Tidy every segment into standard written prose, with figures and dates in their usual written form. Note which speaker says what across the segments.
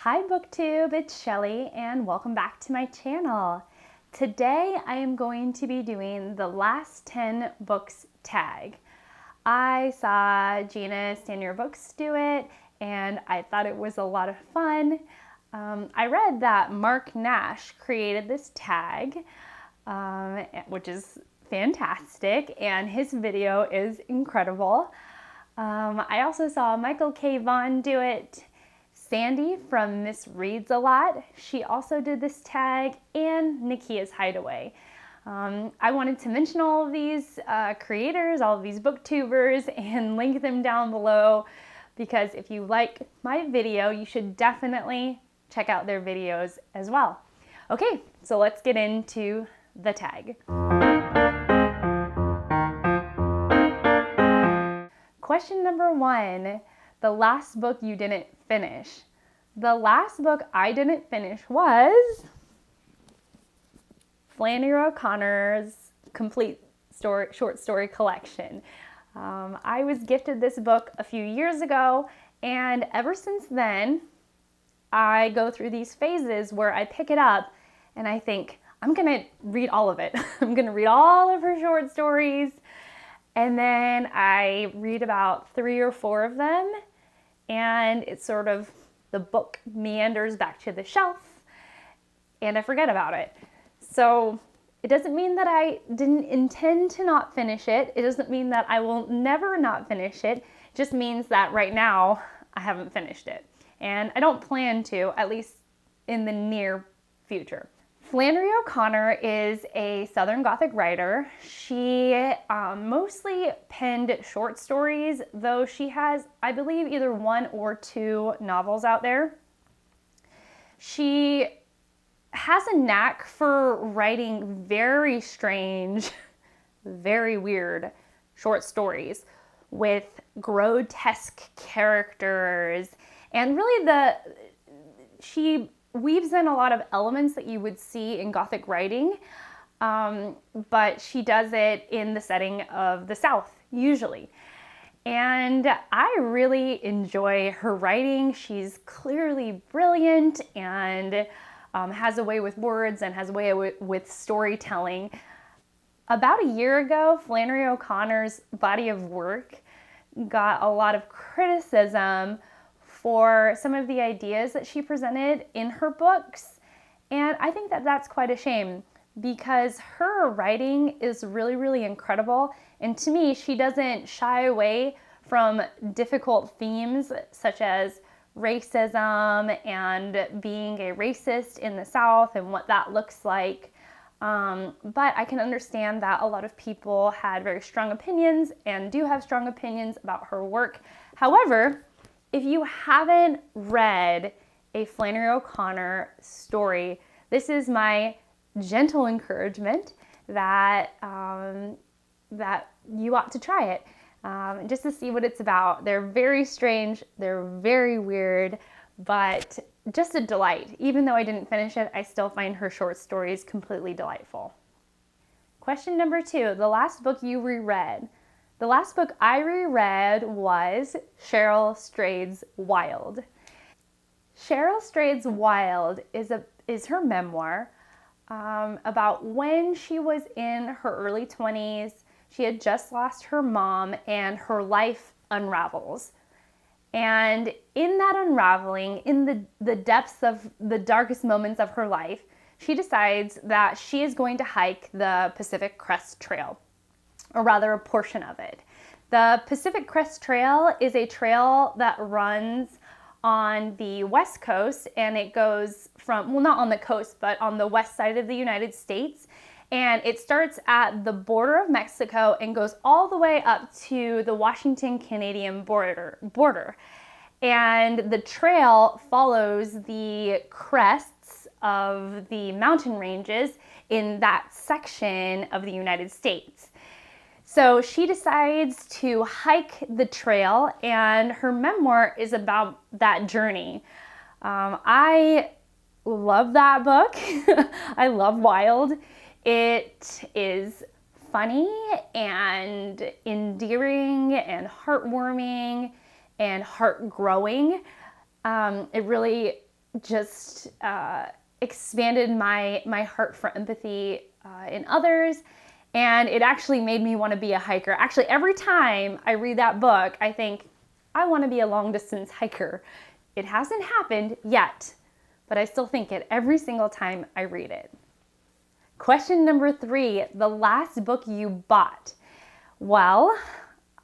Speaker 1: Hi Booktube, it's Shelly and welcome back to my channel. Today I am going to be doing the last 10 books tag. I saw Gina Stand Your Books do it and I thought it was a lot of fun. I read that Mark Nash created this tag, which is fantastic, and his video is incredible. I also saw Michael K. Vaughan do it. Sandy from Miss Reads a Lot, she also did this tag, and Nikia's Hideaway. I wanted to mention all of these creators, all of these booktubers, and link them down below because if you like my video, you should definitely check out their videos as well. Okay, so let's get into the tag. Question number 1. The last book you didn't finish. The last book I didn't finish was Flannery O'Connor's complete short story collection. I was gifted this book a few years ago, and ever since then, I go through these phases where I pick it up and I think, I'm gonna read all of it. I'm gonna read all of her short stories, and then I read about 3 or 4 of them, and it's sort of, the book meanders back to the shelf and I forget about it. So it doesn't mean that I didn't intend to not finish it. It doesn't mean that I will never not finish it. It just means that right now I haven't finished it. And I don't plan to, at least in the near future. Flannery O'Connor is a Southern Gothic writer. She mostly penned short stories, though she has, I believe, either 1 or 2 novels out there. She has a knack for writing very strange, very weird short stories with grotesque characters, and really she weaves in a lot of elements that you would see in Gothic writing, but she does it in the setting of the South, usually. And I really enjoy her writing. She's clearly brilliant and has a way with words and has a way with storytelling. About a year ago, Flannery O'Connor's body of work got a lot of criticism for some of the ideas that she presented in her books. And I think that that's quite a shame because her writing is really, really incredible. And to me, she doesn't shy away from difficult themes such as racism and being a racist in the South and what that looks like. But I can understand that a lot of people had very strong opinions and do have strong opinions about her work. However, if you haven't read a Flannery O'Connor story, this is my gentle encouragement that, that you ought to try it, just to see what it's about. They're very strange, they're very weird, but just a delight. Even though I didn't finish it, I still find her short stories completely delightful. Question number 2, the last book you reread. The last book I reread was Cheryl Strayed's Wild. Cheryl Strayed's Wild is her memoir about when she was in her early 20s. She had just lost her mom and her life unravels. And in that unraveling, in the depths of the darkest moments of her life, she decides that she is going to hike the Pacific Crest Trail, or rather a portion of it. The Pacific Crest Trail is a trail that runs on the west coast, and it goes from, well, not on the coast, but on the west side of the United States. And it starts at the border of Mexico and goes all the way up to the Washington-Canadian border. And the trail follows the crests of the mountain ranges in that section of the United States. So she decides to hike the trail, and her memoir is about that journey. I love that book. I love Wild. It is funny and endearing and heartwarming and heart-growing. It really just expanded my heart for empathy in others. And it actually made me want to be a hiker. Actually, every time I read that book, I think, I want to be a long distance hiker. It hasn't happened yet, but I still think it every single time I read it. Question number 3, the last book you bought. Well,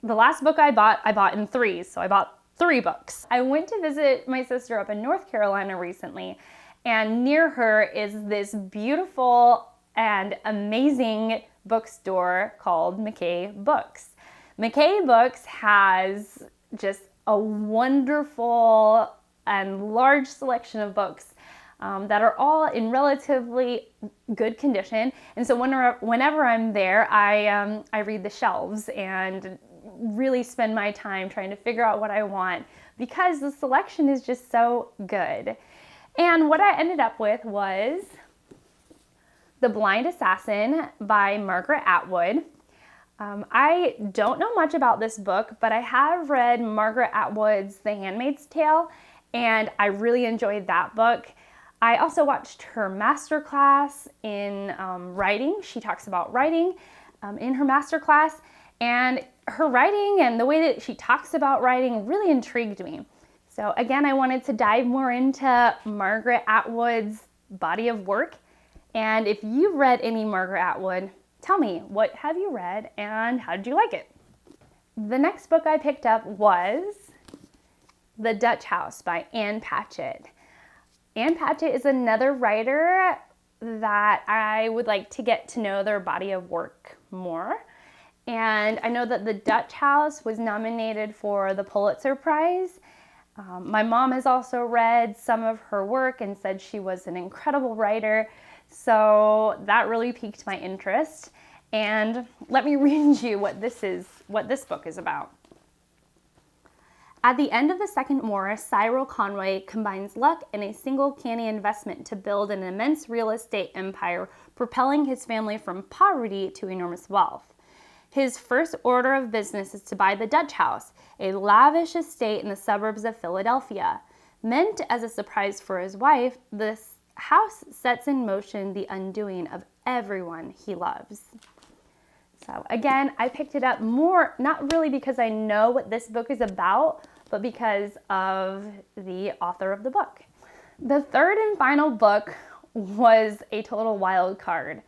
Speaker 1: the last book I bought in threes, so I bought 3 books. I went to visit my sister up in North Carolina recently, and near her is this beautiful and amazing bookstore called McKay Books. McKay Books has just a wonderful and large selection of books that are all in relatively good condition. And so whenever I'm there, I read the shelves and really spend my time trying to figure out what I want because the selection is just so good. And what I ended up with was The Blind Assassin by Margaret Atwood. I don't know much about this book, but I have read Margaret Atwood's The Handmaid's Tale, and I really enjoyed that book. I also watched her masterclass in writing. She talks about writing in her masterclass, and her writing and the way that she talks about writing really intrigued me. So again, I wanted to dive more into Margaret Atwood's body of work. And if you've read any Margaret Atwood, tell me, what have you read and how did you like it? The next book I picked up was The Dutch House by Ann Patchett. Ann Patchett is another writer that I would like to get to know their body of work more. And I know that The Dutch House was nominated for the Pulitzer Prize. My mom has also read some of her work and said she was an incredible writer. So that really piqued my interest. And let me read you what this book is about. At the end of the Second War, Cyril Conway combines luck and a single canny investment to build an immense real estate empire, propelling his family from poverty to enormous wealth. His first order of business is to buy the Dutch House, a lavish estate in the suburbs of Philadelphia. Meant as a surprise for his wife, this house sets in motion the undoing of everyone he loves. So again, I picked it up more, not really because I know what this book is about, but because of the author of the book. The third and final book was a total wild card.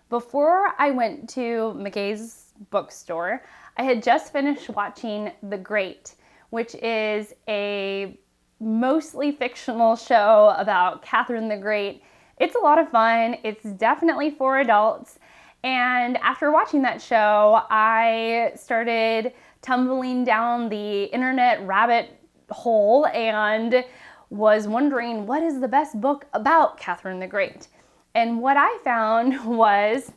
Speaker 1: Before I went to McKay's bookstore, I had just finished watching The Great, which is a mostly fictional show about Catherine the Great. It's a lot of fun. It's definitely for adults. And after watching that show, I started tumbling down the internet rabbit hole and was wondering, what is the best book about Catherine the Great? And what I found was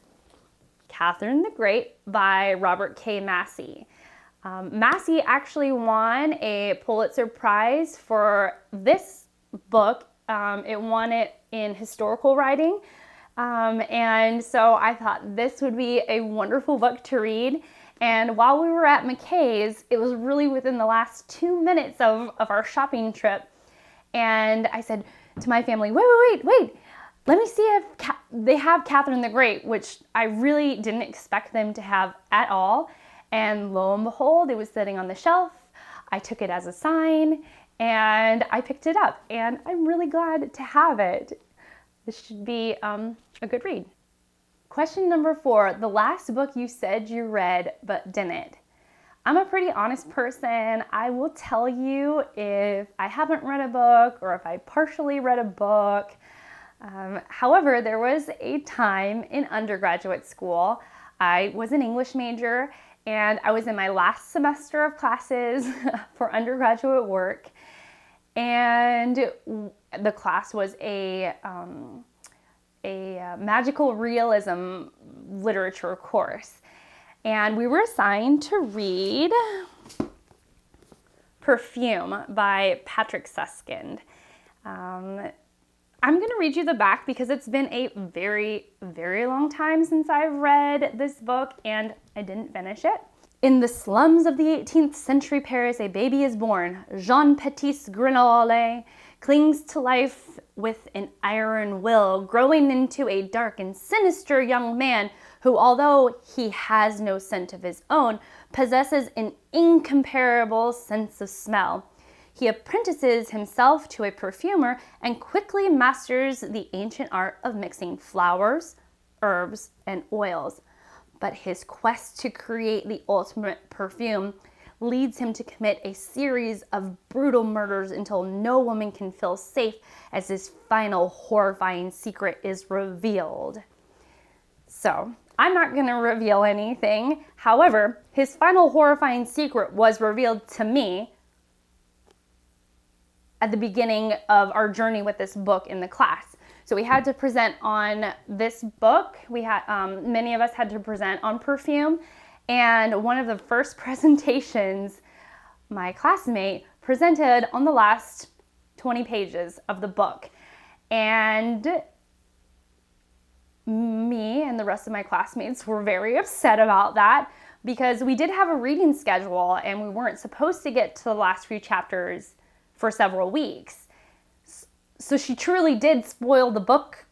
Speaker 1: Catherine the Great by Robert K. Massey. Massey actually won a Pulitzer Prize for this book. It won it in historical writing. And so I thought this would be a wonderful book to read. And while we were at McKay's, it was really within the last 2 minutes of our shopping trip. And I said to my family, wait, let me see if they have Catherine the Great, which I really didn't expect them to have at all. And lo and behold, it was sitting on the shelf. I took it as a sign and I picked it up, and I'm really glad to have it. This should be a good read. Question number 4, the last book you said you read but didn't. I'm a pretty honest person. I will tell you if I haven't read a book or if I partially read a book. However, there was a time in undergraduate school, I was an English major and I was in my last semester of classes for undergraduate work, and the class was a magical realism literature course. And we were assigned to read Perfume by Patrick Suskind. I'm going to read you the back because it's been a very, very long time since I've read this book and I didn't finish it. In the slums of the 18th century Paris, a baby is born. Jean-Baptiste Grenouille clings to life with an iron will, growing into a dark and sinister young man who, although he has no scent of his own, possesses an incomparable sense of smell. He apprentices himself to a perfumer and quickly masters the ancient art of mixing flowers, herbs, and oils. But his quest to create the ultimate perfume leads him to commit a series of brutal murders until no woman can feel safe as his final horrifying secret is revealed. So, I'm not going to reveal anything. However, his final horrifying secret was revealed to me at the beginning of our journey with this book in the class. So we had to present on this book. We had many of us had to present on Perfume. And one of the first presentations, my classmate presented on the last 20 pages of the book. And me and the rest of my classmates were very upset about that because we did have a reading schedule and we weren't supposed to get to the last few chapters for several weeks. So she truly did spoil the book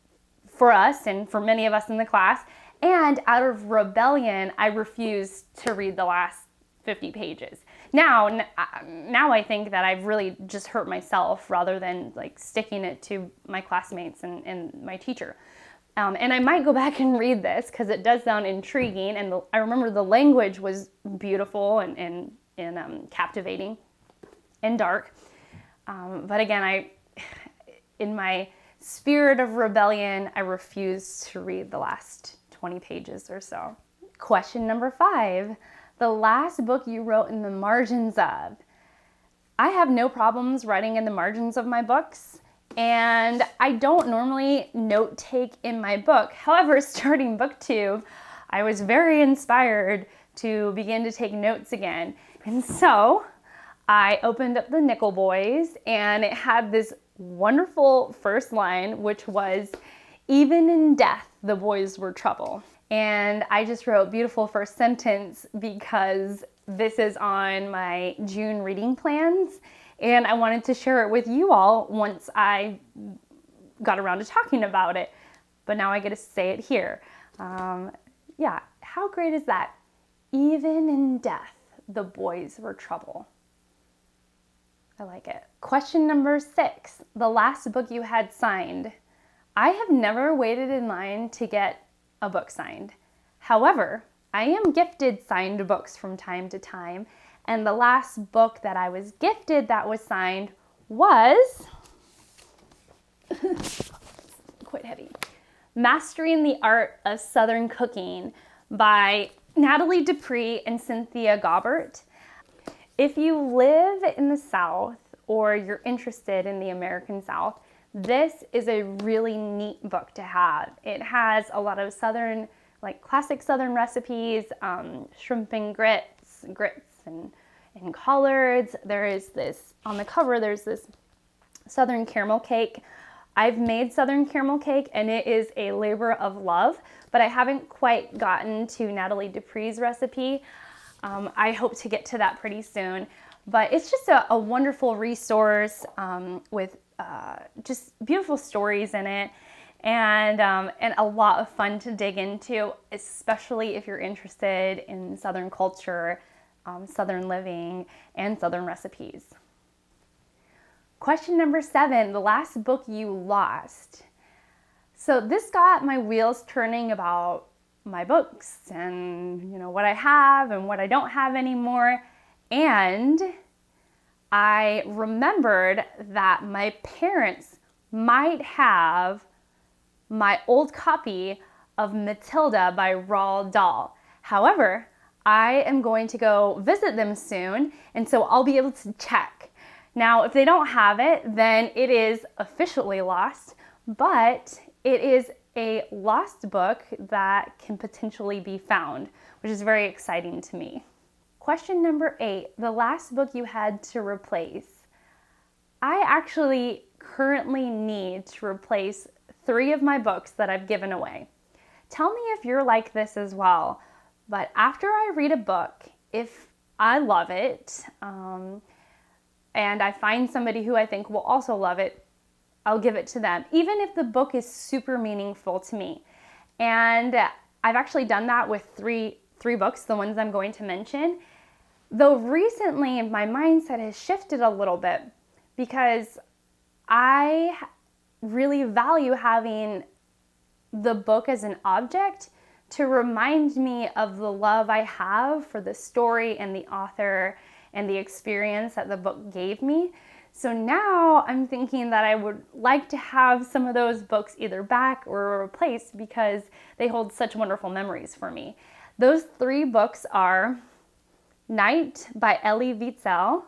Speaker 1: for us and for many of us in the class. And out of rebellion, I refused to read the last 50 pages. Now I think that I've really just hurt myself rather than like sticking it to my classmates and my teacher. And I might go back and read this because it does sound intriguing. And I remember the language was beautiful and captivating and dark. But again, in my spirit of rebellion, I refused to read the last 20 pages or so. Question number 5, the last book you wrote in the margins of. I have no problems writing in the margins of my books, and I don't normally note take in my book. However, starting Booktube, I was very inspired to begin to take notes again. And so I opened up the Nickel Boys, and it had this wonderful first line, which was, "Even in death, the boys were trouble." And I just wrote beautiful first sentence because this is on my June reading plans, and I wanted to share it with you all once I got around to talking about it. But now I get to say it here. Yeah, how great is that? Even in death, the boys were trouble. I like it. Question number 6, the last book you had signed. I have never waited in line to get a book signed. However, I am gifted signed books from time to time, and the last book that I was gifted that was signed was quite heavy. Mastering the Art of Southern Cooking by Nathalie Dupree and Cynthia Graubart. If you live in the South or you're interested in the American South, this is a really neat book to have. It has a lot of Southern, like classic Southern recipes, shrimp and grits and collards. There is this, on the cover, there's this Southern caramel cake. I've made Southern caramel cake and it is a labor of love, but I haven't quite gotten to Nathalie Dupree's recipe. I hope to get to that pretty soon, but it's just a wonderful resource with just beautiful stories in it, and a lot of fun to dig into, especially if you're interested in Southern culture, Southern living, and Southern recipes. Question number 7, the last book you lost. So this got my wheels turning about my books and what I have and what I don't have anymore. And I remembered that my parents might have my old copy of Matilda by Roald Dahl. However, I am going to go visit them soon, and so I'll be able to check. Now, if they don't have it, then it is officially lost, but it is a lost book that can potentially be found, which is very exciting to me. Question number 8, the last book you had to replace. I actually currently need to replace 3 of my books that I've given away. Tell me if you're like this as well, but after I read a book, if I love it, and I find somebody who I think will also love it, I'll give it to them, even if the book is super meaningful to me. And I've actually done that with three books, the ones I'm going to mention. Though recently my mindset has shifted a little bit because I really value having the book as an object to remind me of the love I have for the story and the author and the experience that the book gave me. So now I'm thinking that I would like to have some of those books either back or replaced because they hold such wonderful memories for me. Those 3 books are Night by Elie Wiesel,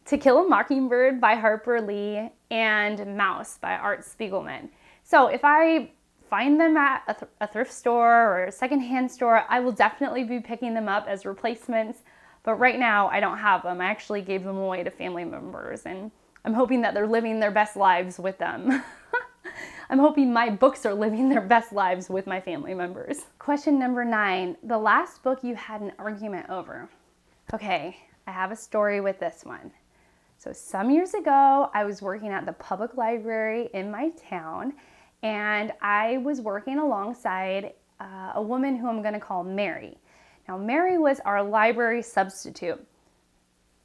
Speaker 1: To Kill a Mockingbird by Harper Lee, and Mouse by Art Spiegelman. So if I find them at a thrift store or a secondhand store, I will definitely be picking them up as replacements. But right now, I don't have them. I actually gave them away to family members, and I'm hoping that they're living their best lives with them. I'm hoping my books are living their best lives with my family members. Question number 9, the last book you had an argument over. Okay, I have a story with this one. So some years ago, I was working at the public library in my town, and I was working alongside a woman who I'm going to call Mary. Now, Mary was our library substitute.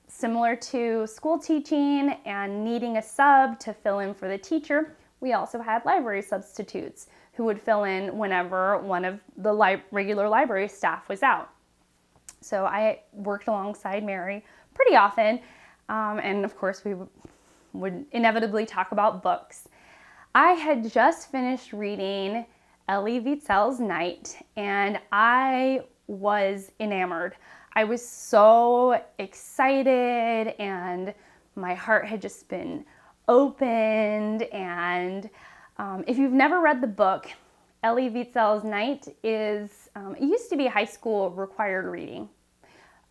Speaker 1: Similar to school teaching and needing a sub to fill in for the teacher, we also had library substitutes who would fill in whenever one of the regular library staff was out. So I worked alongside Mary pretty often, and of course we would inevitably talk about books. I had just finished reading Elie Wiesel's Night, and I was enamored. I was so excited, and my heart had just been opened. And if you've never read the book, Elie Wiesel's Night is, it used to be high school required reading.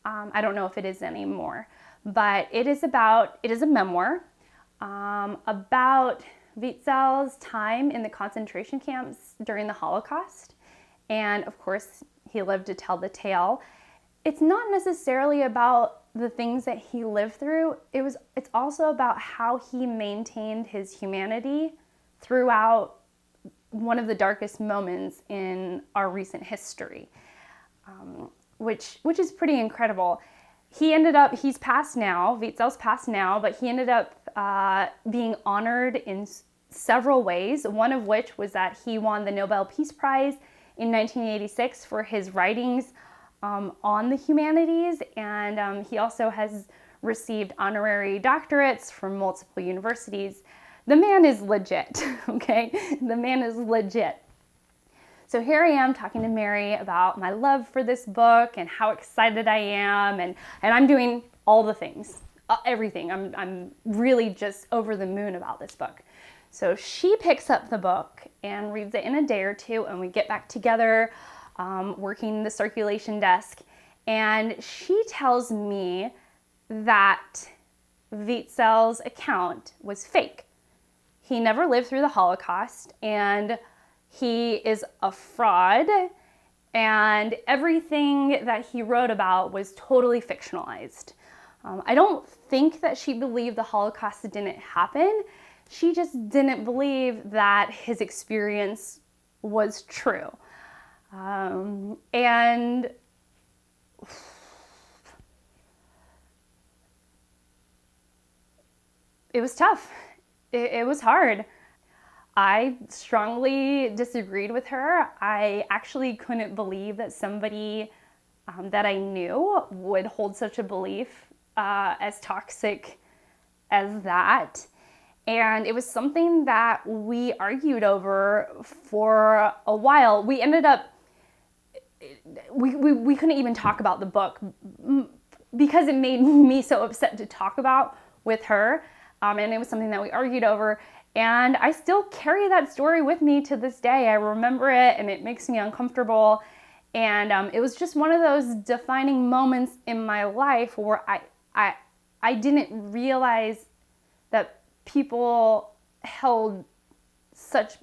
Speaker 1: I don't know if it is anymore, but it is a memoir about Wiesel's time in the concentration camps during the Holocaust. And of course, he lived to tell the tale. It's not necessarily about the things that he lived through. It's also about how he maintained his humanity throughout one of the darkest moments in our recent history, which is pretty incredible. He's passed now, Wiesel's passed now, but he ended up being honored in several ways, one of which was that he won the Nobel Peace Prize in 1986 for his writings on the humanities, and he also has received honorary doctorates from multiple universities. The man is legit, okay? The man is legit. So here I am talking to Mary about my love for this book and how excited I am, and I'm doing all the things, everything. I'm really just over the moon about this book. So she picks up the book and reads it in a day or two, and we get back together working the circulation desk, and she tells me that Wiesel's account was fake. He never lived through the Holocaust, and he is a fraud, and everything that he wrote about was totally fictionalized. I don't think that she believed the Holocaust didn't happen. She just didn't believe that his experience was true. And it was tough. It was hard. I strongly disagreed with her. I actually couldn't believe that somebody that I knew would hold such a belief as toxic as that. And it was something that we argued over for a while. We ended up, we couldn't even talk about the book because it made me so upset to talk about with her. And it was something that we argued over. And I still carry that story with me to this day. I remember it, and it makes me uncomfortable. And it was just one of those defining moments in my life where I didn't realize that people held such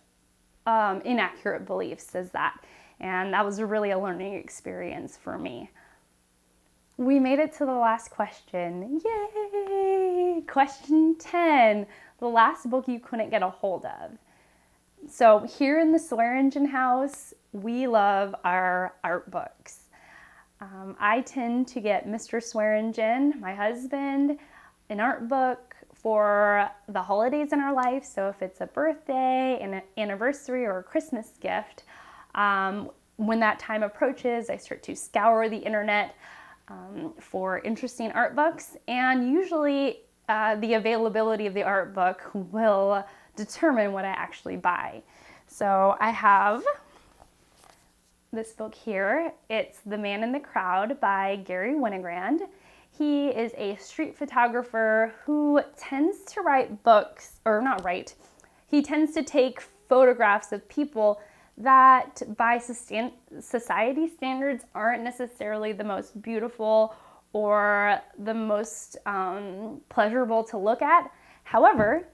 Speaker 1: inaccurate beliefs as that. And that was really a learning experience for me. We made it to the last question. Yay! Question 10, the last book you couldn't get a hold of. So here in the Swearingen house, we love our art books. I tend to get Mr. Swearingen, my husband, an art book for the holidays in our life. So if it's a birthday, an anniversary, or a Christmas gift, when that time approaches, I start to scour the internet for interesting art books, and usually the availability of the art book will determine what I actually buy. So I have this book here. It's The Man in the Crowd by Garry Winogrand. He is a street photographer who tends to write books, or not write, he tends to take photographs of people that by society standards aren't necessarily the most beautiful or the most pleasurable to look at. However,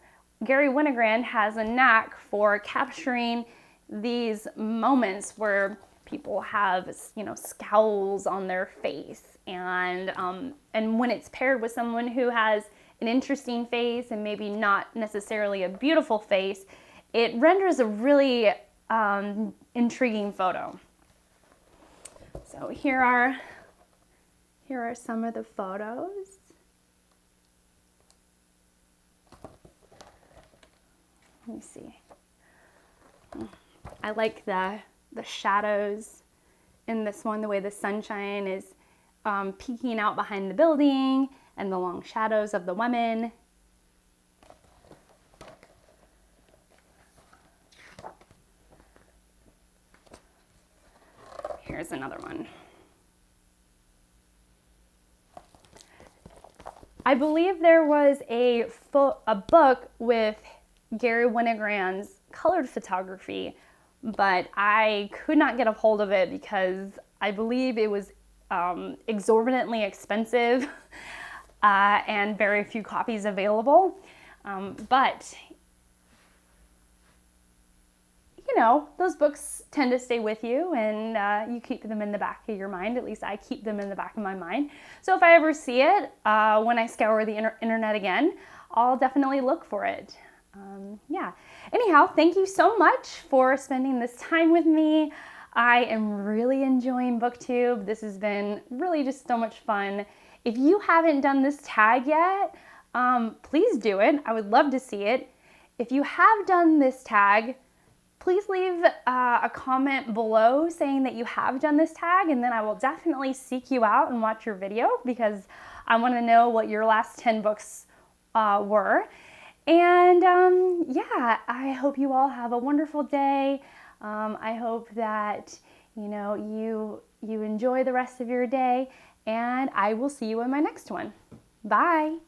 Speaker 1: Garry Winogrand has a knack for capturing these moments where people have, scowls on their face, and when it's paired with someone who has an interesting face and maybe not necessarily a beautiful face, it renders a really intriguing photo. So here are some of the photos. Let me see. I like the shadows in this one, the way the sunshine is peeking out behind the building and the long shadows of the women. Here's another one. I believe there was a book with Garry Winogrand's colored photography, but I could not get a hold of it because I believe it was exorbitantly expensive and very few copies available. But those books tend to stay with you, and you keep them in the back of your mind. At least I keep them in the back of my mind. So if I ever see it, when I scour the internet again, I'll definitely look for it. Yeah. Anyhow, thank you so much for spending this time with me. I am really enjoying BookTube. This has been really just so much fun. If you haven't done this tag yet, please do it. I would love to see it. If you have done this tag, please leave a comment below saying that you have done this tag, and then I will definitely seek you out and watch your video because I want to know what your last 10 books were. And yeah, I hope you all have a wonderful day. I hope that you enjoy the rest of your day, and I will see you in my next one. Bye.